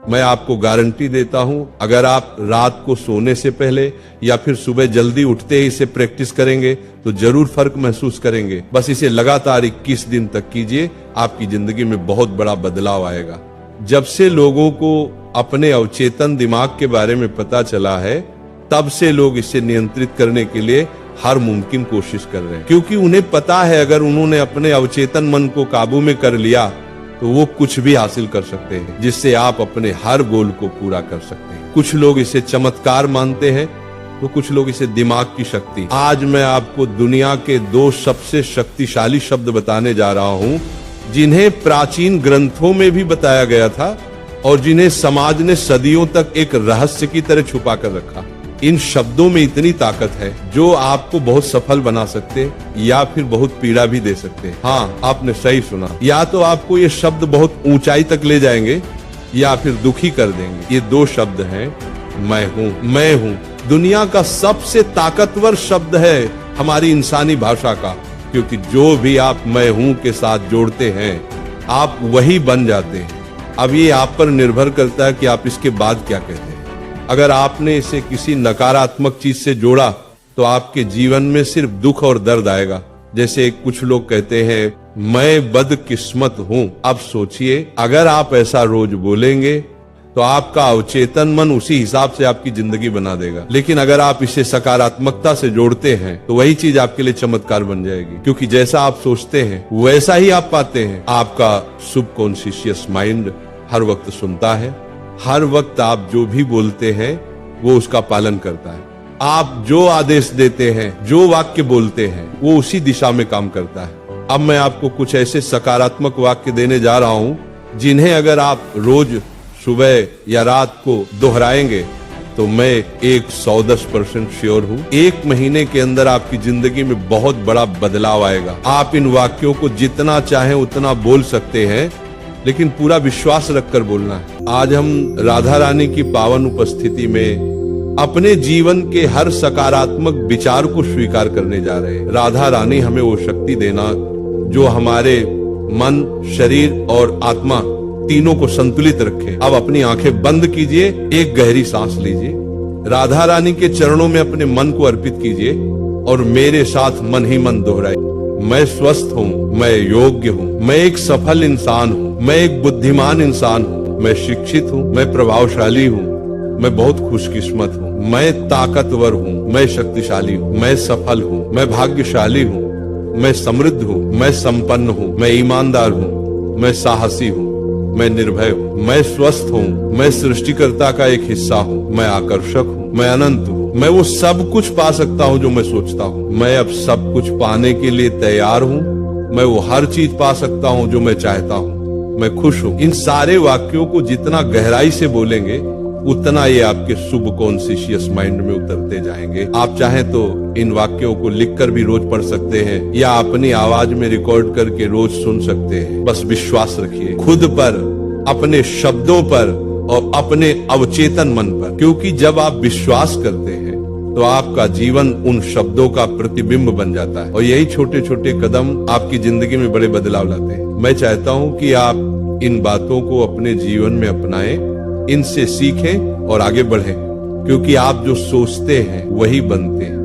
मैं आपको गारंटी देता हूं, अगर आप रात को सोने से पहले या फिर सुबह जल्दी उठते ही इसे प्रैक्टिस करेंगे तो जरूर फर्क महसूस करेंगे। बस इसे लगातार 21 दिन तक कीजिए, आपकी जिंदगी में बहुत बड़ा बदलाव आएगा। जब से लोगों को अपने अवचेतन दिमाग के बारे में पता चला है, तब से लोग इसे नियंत्रित करने के लिए हर मुमकिन कोशिश कर रहे हैं, क्योंकि उन्हें पता है अगर उन्होंने अपने अवचेतन मन को काबू में कर लिया तो वो कुछ भी हासिल कर सकते हैं, जिससे आप अपने हर गोल को पूरा कर सकते हैं। कुछ लोग इसे चमत्कार मानते हैं तो कुछ लोग इसे दिमाग की शक्ति। आज मैं आपको दुनिया के 2 सबसे शक्तिशाली शब्द बताने जा रहा हूं, जिन्हें प्राचीन ग्रंथों में भी बताया गया था और जिन्हें समाज ने सदियों तक एक रहस्य की तरह छुपा कर रखा। इन शब्दों में इतनी ताकत है जो आपको बहुत सफल बना सकते या फिर बहुत पीड़ा भी दे सकते हैं। हाँ, आपने सही सुना। या तो आपको ये शब्द बहुत ऊंचाई तक ले जाएंगे या फिर दुखी कर देंगे। ये 2 शब्द हैं, मैं हूँ। मैं हूँ दुनिया का सबसे ताकतवर शब्द है हमारी इंसानी भाषा का, क्योंकि जो भी आप मैं हूँ के साथ जोड़ते हैं आप वही बन जाते हैं। अब ये आप पर निर्भर करता है कि आप इसके बाद क्या कहते हैं। अगर आपने इसे किसी नकारात्मक चीज से जोड़ा तो आपके जीवन में सिर्फ दुख और दर्द आएगा। जैसे कुछ लोग कहते हैं मैं बदकिस्मत हूं। अब सोचिए, अगर आप ऐसा रोज बोलेंगे तो आपका अवचेतन मन उसी हिसाब से आपकी जिंदगी बना देगा। लेकिन अगर आप इसे सकारात्मकता से जोड़ते हैं तो वही चीज आपके लिए चमत्कार बन जाएगी, क्योंकि जैसा आप सोचते हैं वैसा ही आप पाते हैं। आपका सबकॉन्शियस माइंड हर वक्त सुनता है, हर वक्त आप जो भी बोलते हैं वो उसका पालन करता है। आप जो आदेश देते हैं, जो वाक्य बोलते हैं, वो उसी दिशा में काम करता है। अब मैं आपको कुछ ऐसे सकारात्मक वाक्य देने जा रहा हूं जिन्हें अगर आप रोज सुबह या रात को दोहराएंगे तो मैं 110% श्योर हूं 1 महीने के अंदर आपकी जिंदगी में बहुत बड़ा बदलाव आएगा। आप इन वाक्यों को जितना चाहें उतना बोल सकते हैं, लेकिन पूरा विश्वास रखकर बोलना है। आज हम राधा रानी की पावन उपस्थिति में अपने जीवन के हर सकारात्मक विचार को स्वीकार करने जा रहे हैं। राधा रानी हमें वो शक्ति देना जो हमारे मन, शरीर और आत्मा तीनों को संतुलित रखे। अब अपनी आंखें बंद कीजिए, एक गहरी सांस लीजिए, राधा रानी के चरणों में अपने मन को अर्पित कीजिए और मेरे साथ मन ही मन दोहराइए। मैं स्वस्थ हूँ, मैं योग्य हूँ, मैं एक सफल इंसान हूँ, मैं एक बुद्धिमान इंसान हूँ, मैं शिक्षित हूँ, मैं प्रभावशाली हूँ, मैं बहुत खुशकिस्मत हूँ, मैं ताकतवर हूँ, मैं शक्तिशाली हूँ, मैं सफल हूँ, मैं भाग्यशाली हूँ, मैं समृद्ध हूँ, मैं संपन्न हूँ, मैं ईमानदार हूँ, मैं साहसी हूँ, मैं निर्भय हूँ, मैं स्वस्थ हूँ, मैं सृष्टिकर्ता का एक हिस्सा हूँ, मैं आकर्षक हूँ, मैं अनंत हूँ, मैं वो सब कुछ पा सकता हूँ जो मैं सोचता हूँ, मैं अब सब कुछ पाने के लिए तैयार हूँ, मैं वो हर चीज पा सकता हूँ जो मैं चाहता हूँ, मैं खुश हूँ। इन सारे वाक्यों को जितना गहराई से बोलेंगे उतना ये आपके सबकॉन्शियस माइंड में उतरते जाएंगे। आप चाहें तो इन वाक्यों को लिखकर भी रोज पढ़ सकते हैं या अपनी आवाज में रिकॉर्ड करके रोज सुन सकते हैं। बस विश्वास रखिए खुद पर, अपने शब्दों पर और अपने अवचेतन मन पर, क्योंकि जब आप विश्वास करते हैं तो आपका जीवन उन शब्दों का प्रतिबिंब बन जाता है और यही छोटे छोटे कदम आपकी जिंदगी में बड़े बदलाव लाते हैं। मैं चाहता हूं कि आप इन बातों को अपने जीवन में अपनाएं, इनसे सीखें और आगे बढ़ें, क्योंकि आप जो सोचते हैं वही बनते हैं।